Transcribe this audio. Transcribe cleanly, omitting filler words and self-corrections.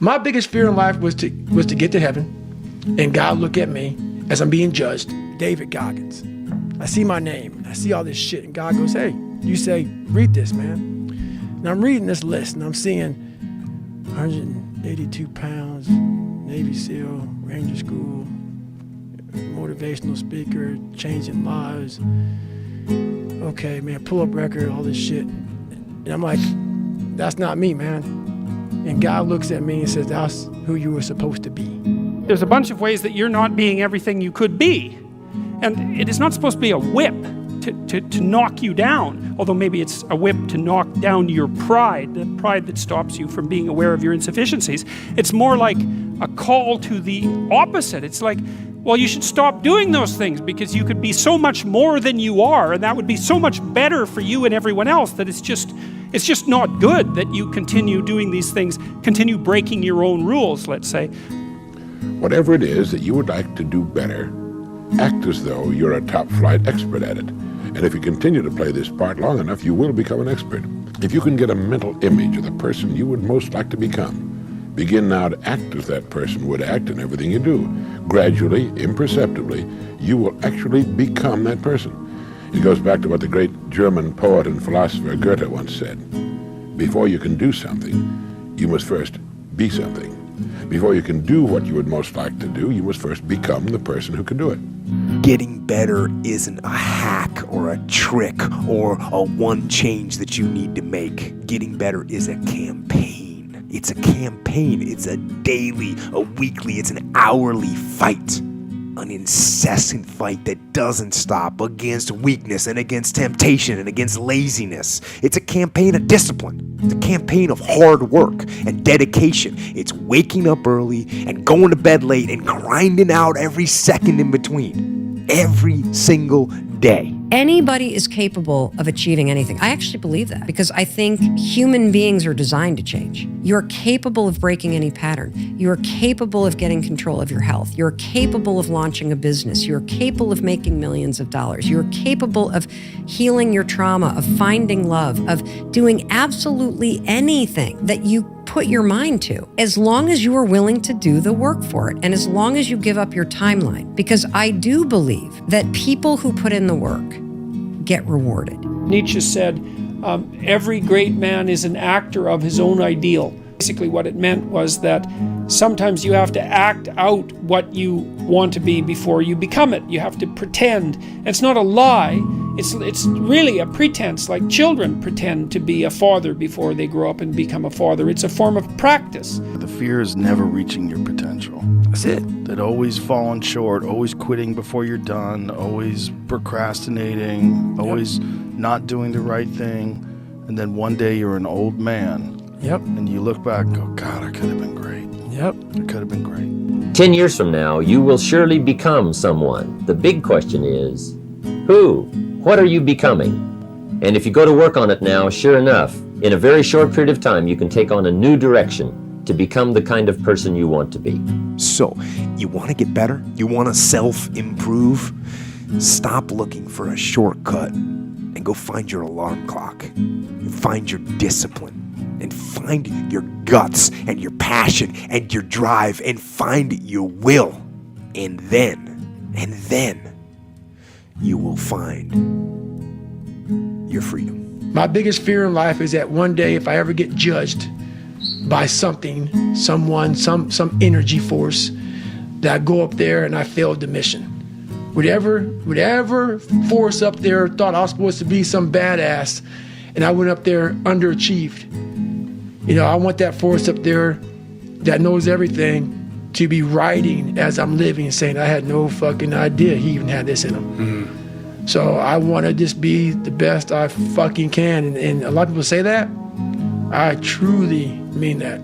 My biggest fear in life was to get to heaven and God look at me as I'm being judged. David Goggins. I see my name, I see all this shit, and God goes, hey, you say, read this, man. And I'm reading this list, and I'm seeing 182 pounds, Navy SEAL, Ranger School, motivational speaker, changing lives. Okay, man, pull-up record, all this shit. And I'm like, that's not me, man. And God looks at me and says, that's who you were supposed to be. There's a bunch of ways that you're not being everything you could be. And it is not supposed to be a whip to knock you down, although maybe it's a whip to knock down your pride, the pride that stops you from being aware of your insufficiencies. It's more like a call to the opposite. It's like, well, you should stop doing those things because you could be so much more than you are, and that would be so much better for you and everyone else that it's just not good that you continue doing these things, continue breaking your own rules, let's say. Whatever it is that you would like to do better, act as though you're a top-flight expert at it. And if you continue to play this part long enough, you will become an expert. If you can get a mental image of the person you would most like to become, begin now to act as that person would act in everything you do. Gradually, imperceptibly, you will actually become that person. It goes back to what the great German poet and philosopher Goethe once said. Before you can do something, you must first be something. Before you can do what you would most like to do, you must first become the person who can do it. Getting better isn't a hack or a trick or a one change that you need to make. Getting better is a campaign. It's a campaign. It's a daily, a weekly, it's an hourly fight. An incessant fight that doesn't stop against weakness and against temptation and against laziness. It's a campaign of discipline. It's a campaign of hard work and dedication. It's waking up early and going to bed late and grinding out every second in between. Every single day. Anybody is capable of achieving anything. I actually believe that because I think human beings are designed to change. You're capable of breaking any pattern. You're capable of getting control of your health. You're capable of launching a business. You're capable of making millions of dollars. You're capable of healing your trauma, of finding love, of doing absolutely anything that you put your mind to, as long as you are willing to do the work for it and as long as you give up your timeline. Because I do believe that people who put in the work get rewarded. Nietzsche said, every great man is an actor of his own ideal. Basically what it meant was that sometimes you have to act out what you want to be before you become it. You have to pretend. It's not a lie. It's really a pretense, like children pretend to be a father before they grow up and become a father. It's a form of practice. The fear is never reaching your potential. That's it. That always falling short, always quitting before you're done, always procrastinating, always not doing the right thing. And then one day you're an old man. Yep. And you look back and go, God, I could have been great. Yep. I could have been great. 10 years from now, you will surely become someone. The big question is, who? What are you becoming? And if you go to work on it now, sure enough, in a very short period of time, you can take on a new direction to become the kind of person you want to be. So, you want to get better? You want to self-improve? Stop looking for a shortcut and go find your alarm clock. Find your discipline. And find your guts and your passion and your drive and find your will. And then you will find your freedom. My biggest fear in life is that one day if I ever get judged by something, someone, some energy force, that I go up there and I failed the mission. Whatever force up there thought I was supposed to be some badass and I went up there underachieved. You know, I want that force up there that knows everything to be writing as I'm living, saying I had no fucking idea he even had this in him. Mm-hmm. So I want to just be the best I fucking can. And a lot of people say that. I truly mean that.